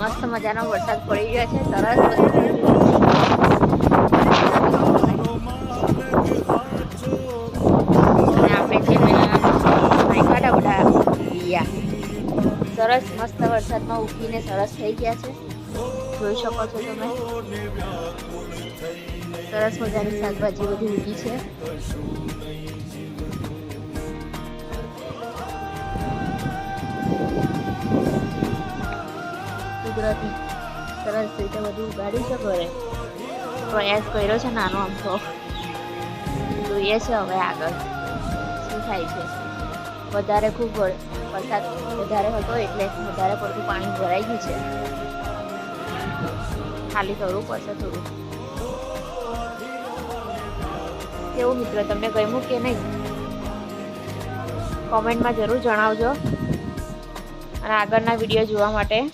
મસ્ત મજાનો વરસાદ પડી ગયો છે સરસ સરસ મસ્ત વરસાદમાં ઉઠીને સરસ થઈ ગયા છે જોઈ શકો છો તમે સરસ મજાની શાકભાજી બધી ઉગી છે કુદરતી સરસ રીતે બધું ઉગાડી છે ઘરે પ્રયાસ કર્યો છે નાનો આમ તો જોઈએ છે હવે આગળ શું થાય છે વધારે ખૂબ વરસાદ વધારે હતો એટલે વધારે પડતું પાણી ભરાઈ ગયું છે ખાલી કરવું પડશે થોડું કેવું મિત્રો તમને ગમ્યું કે નહીં કોમેન્ટમાં જરૂર જણાવજો અને આગળના વિડીયો જોવા માટે